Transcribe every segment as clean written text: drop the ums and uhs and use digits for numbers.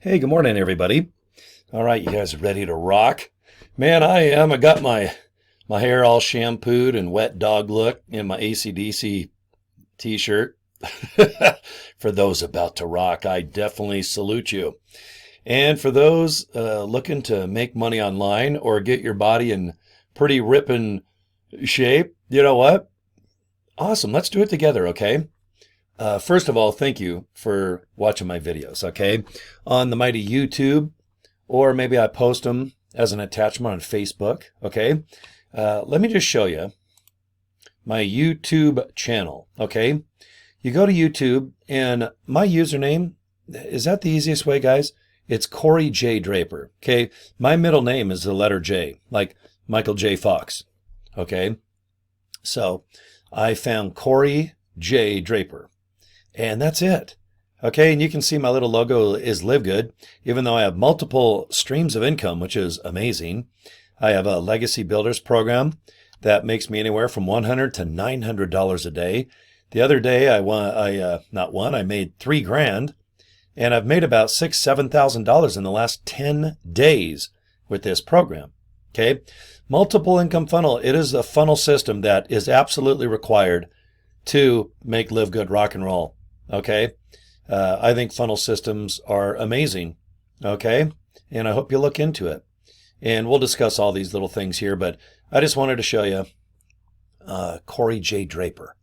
Hey, good morning, everybody. All right, you guys ready to rock? Man, I am. I got my hair all shampooed and wet dog look in my AC/DC t-shirt. For those about to rock, I definitely salute you. And for those looking to make money online or get your body in pretty ripping shape, you know what? Awesome. Let's do it together, okay? First of all, thank you for watching my videos, okay? On the mighty YouTube, or maybe I post them as an attachment on Facebook, okay? Let me just show you my YouTube channel, okay? You go to YouTube, and my username, is that the easiest way, guys? It's Cory J. Draper, okay? My middle name is the letter J, like Michael J. Fox, okay? So I found Cory J. Draper. And that's it. Okay, and you can see my little logo is LiveGood, even though I have multiple streams of income, which is amazing. I have a legacy builders program that makes me anywhere from $100 to $900 a day. The other day I made $3,000, and I've made about $7,000 in the last 10 days with this program. Okay, multiple income funnel. It is a funnel system that is absolutely required to make LiveGood rock and roll. Okay, I think funnel systems are amazing. Okay, and I hope you look into it. And we'll discuss all these little things here, but I just wanted to show you Cory J. Draper.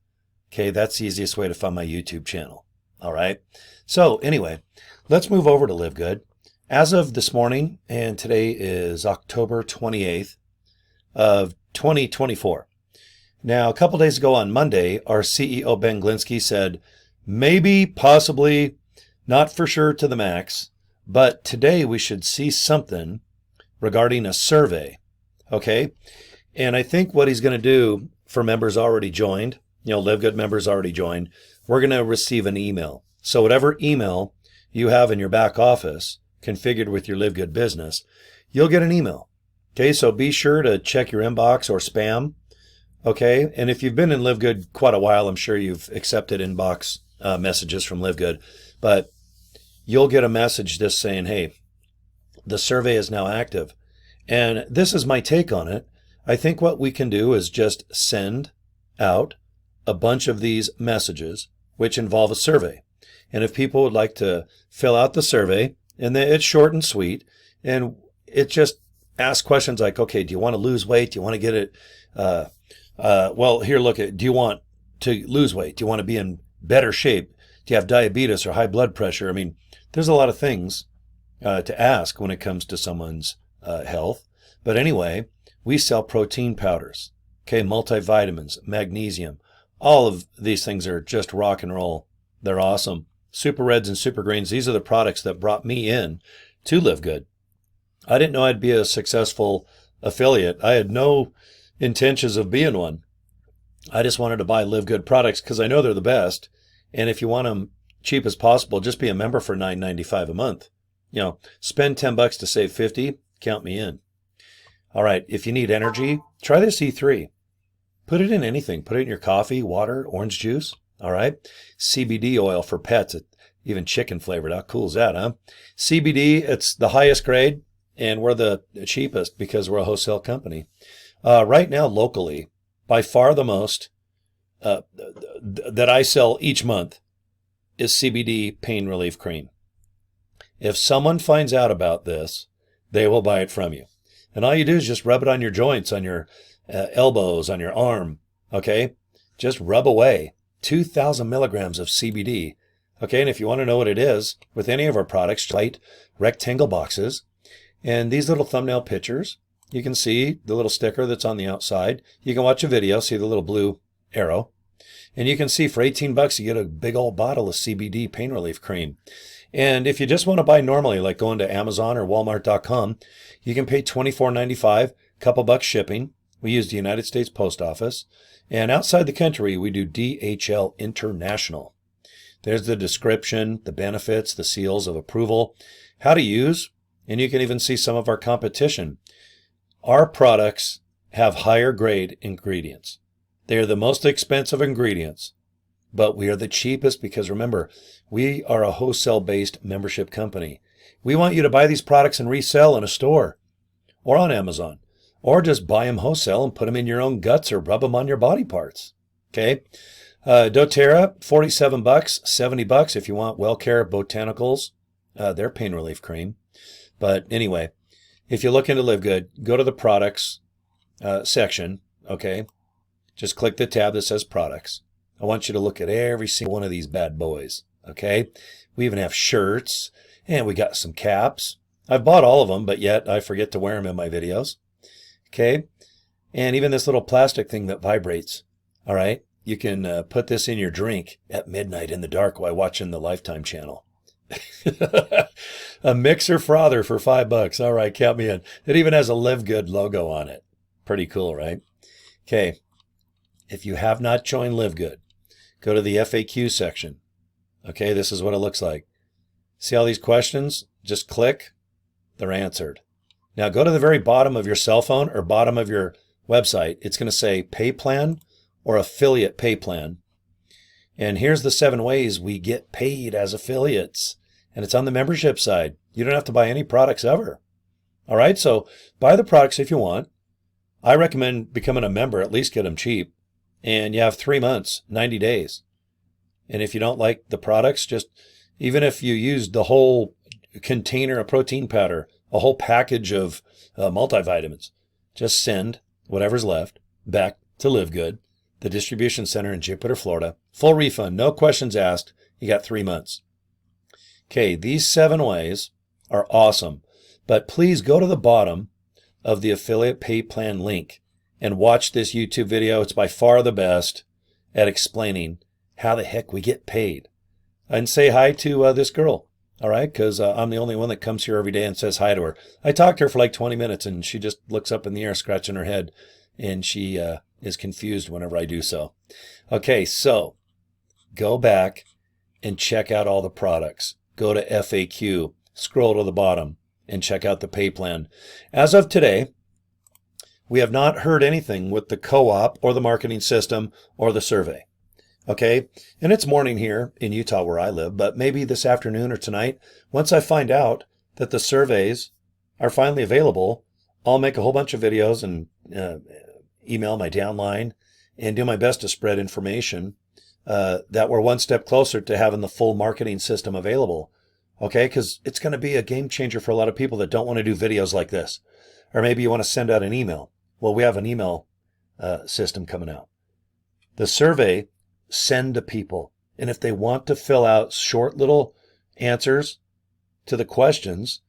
Okay, that's the easiest way to find my YouTube channel. All right. So anyway, let's move over to LiveGood. As of this morning, and today is October 28th of 2024. Now, a couple days ago on Monday, our CEO, Ben Glinsky, said, maybe, possibly, not for sure to the max, but today we should see something regarding a survey, okay? And I think what he's going to do for members already joined, LiveGood members already joined, we're going to receive an email. So whatever email you have in your back office configured with your LiveGood business, you'll get an email, okay? So be sure to check your inbox or spam. Okay, and if you've been in LiveGood quite a while, I'm sure you've accepted inbox messages from LiveGood, but you'll get a message just saying, hey, the survey is now active. And this is my take on it. I think what we can do is just send out a bunch of these messages which involve a survey. And if people would like to fill out the survey, and it's short and sweet, and it just asks questions like, okay, do you want to lose weight? Do you want to get it? Well, here, look at, do you want to lose weight? Do you want to be in better shape? Do you have diabetes or high blood pressure? I mean, there's a lot of things to ask when it comes to someone's health. But anyway, we sell protein powders, okay, multivitamins, magnesium. All of these things are just rock and roll. They're awesome. Super Reds and Super Greens, these are the products that brought me in to LiveGood. I didn't know I'd be a successful affiliate. I had no intentions of being one. I just wanted to buy LiveGood products because I know they're the best. And if you want them cheap as possible, just be a member for $9.95 a month. Spend $10 to save $50. Count me in. All right. If you need energy, try this E3. Put it in anything. Put it in your coffee, water, orange juice. All right. CBD oil for pets, even chicken flavored. How cool is that, huh? CBD, it's the highest grade, and we're the cheapest because we're a wholesale company. Right now, locally, by far the most that I sell each month is CBD pain relief cream. If someone finds out about this, they will buy it from you. And all you do is just rub it on your joints, on your elbows, on your arm, okay? Just rub away 2,000 milligrams of CBD, okay? And if you want to know what it is, with any of our products, light rectangle boxes, and these little thumbnail pictures, you can see the little sticker that's on the outside. You can watch a video, see the little blue arrow. And you can see for $18, you get a big old bottle of CBD pain relief cream. And if you just want to buy normally, like going to Amazon or Walmart.com, you can pay $24.95, couple bucks shipping. We use the United States Post Office. And outside the country, we do DHL International. There's the description, the benefits, the seals of approval, how to use, and you can even see some of our competition. Our products have higher grade ingredients. They are the most expensive ingredients but we are the cheapest because remember, we are a wholesale-based membership company. We want you to buy these products and resell in a store or on Amazon, or just buy them wholesale and put them in your own guts or rub them on your body parts. Okay. doTERRA, $47, $70 if you want WellCare Botanicals, their pain relief cream. But anyway, if you look into Live Good, go to the products section. Okay. Just click the tab that says products. I want you to look at every single one of these bad boys. Okay. We even have shirts and we got some caps. I've bought all of them, but yet I forget to wear them in my videos. Okay. And even this little plastic thing that vibrates. All right. You can put this in your drink at midnight in the dark while watching the Lifetime channel. A mixer frother for $5. All right, count me in. It even has a Live Good logo on it. Pretty cool, right? Okay. If you have not joined Live Good, go to the FAQ section. Okay, this is what it looks like. See all these questions? Just click. They're answered. Now go to the very bottom of your cell phone or bottom of your website. It's going to say pay plan or affiliate pay plan. And here's the 7 ways we get paid as affiliates. And it's on the membership side. You don't have to buy any products ever. All right, so buy the products if you want. I recommend becoming a member, at least get them cheap. And you have 3 months, 90 days. And if you don't like the products, just even if you used the whole container of protein powder, a whole package of multivitamins, just send whatever's left back to Live Good, the distribution center in Jupiter, Florida. Full refund, no questions asked. You got 3 months. Okay, these 7 ways are awesome, but please go to the bottom of the affiliate pay plan link and watch this YouTube video. It's by far the best at explaining how the heck we get paid. And say hi to this girl, all right, because I'm the only one that comes here every day and says hi to her. I talk to her for like 20 minutes, and she just looks up in the air, scratching her head, and she is confused whenever I do so. Okay, so go back and check out all the products. Go to FAQ, scroll to the bottom, and check out the pay plan. As of today, we have not heard anything with the co-op or the marketing system or the survey. Okay, and it's morning here in Utah where I live, but maybe this afternoon or tonight, once I find out that the surveys are finally available, I'll make a whole bunch of videos and email my downline and do my best to spread information that we're one step closer to having the full marketing system available. Okay, because it's going to be a game changer for a lot of people that don't want to do videos like this. Or maybe you want to send out an email. Well, we have an email system coming out. The survey, send to people. And if they want to fill out short little answers to the questions,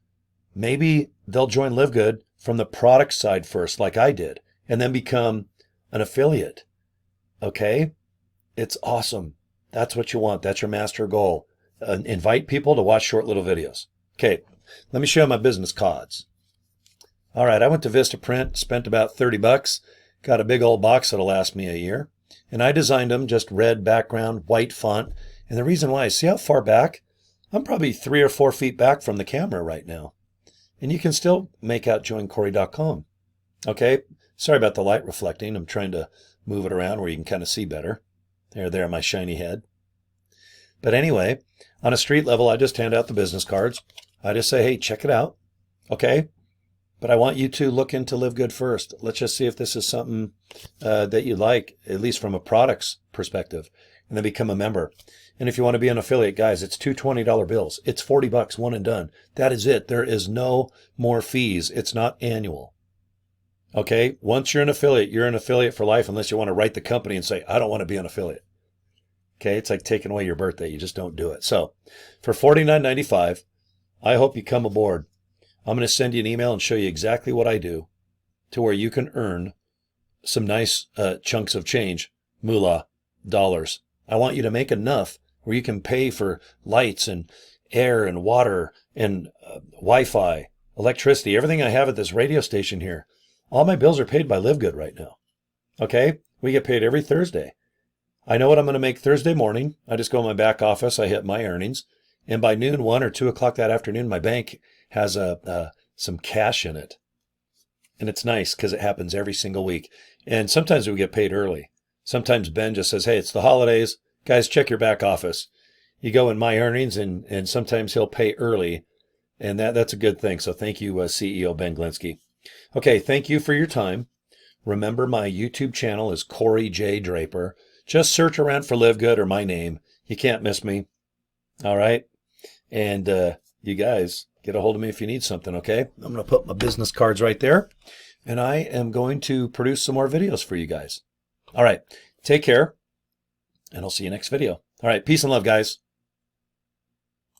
maybe they'll join Live Good from the product side first, like I did, and then become an affiliate. Okay? It's awesome. That's what you want. That's your master goal. Invite people to watch short little videos. Okay, let me show you my business cards. All right, I went to Vistaprint, spent about $30, got a big old box that'll last me a year. And I designed them just red background, white font. And the reason why is, see how far back? I'm probably 3 or 4 feet back from the camera right now. And you can still make out joincory.com. Okay, sorry about the light reflecting. I'm trying to move it around where you can kind of see better. There, my shiny head. But anyway, on a street level, I just hand out the business cards. I just say, hey, check it out. Okay, but I want you to look into Live Good first. Let's just see if this is something that you like, at least from a products perspective, and then become a member. And if you want to be an affiliate, guys, it's 2 $20 bills. It's $40, one and done. That is it. There is no more fees. It's not annual. Okay, once you're an affiliate for life, unless you want to write the company and say, I don't want to be an affiliate. Okay, it's like taking away your birthday. You just don't do it. So for $49.95, I hope you come aboard. I'm going to send you an email and show you exactly what I do to where you can earn some nice chunks of change, moolah, dollars. I want you to make enough where you can pay for lights and air and water and Wi-Fi, electricity, everything I have at this radio station here. All my bills are paid by Live Good right now. Okay? We get paid every Thursday. I know what I'm going to make Thursday morning. I just go in my back office. I hit my earnings. And by noon, 1 or 2 o'clock that afternoon, my bank has some cash in it. And it's nice because it happens every single week. And sometimes we get paid early. Sometimes Ben just says, hey, it's the holidays. Guys, check your back office. You go in My Earnings, and sometimes he'll pay early, and that's a good thing. So thank you, CEO Ben Glinsky. Okay, thank you for your time. Remember, my YouTube channel is Cory J. Draper. Just search around for Live Good or my name. You can't miss me. All right? And you guys, get a hold of me if you need something, okay? I'm going to put my business cards right there, and I am going to produce some more videos for you guys. All right, take care, and I'll see you next video. All right, peace and love, guys.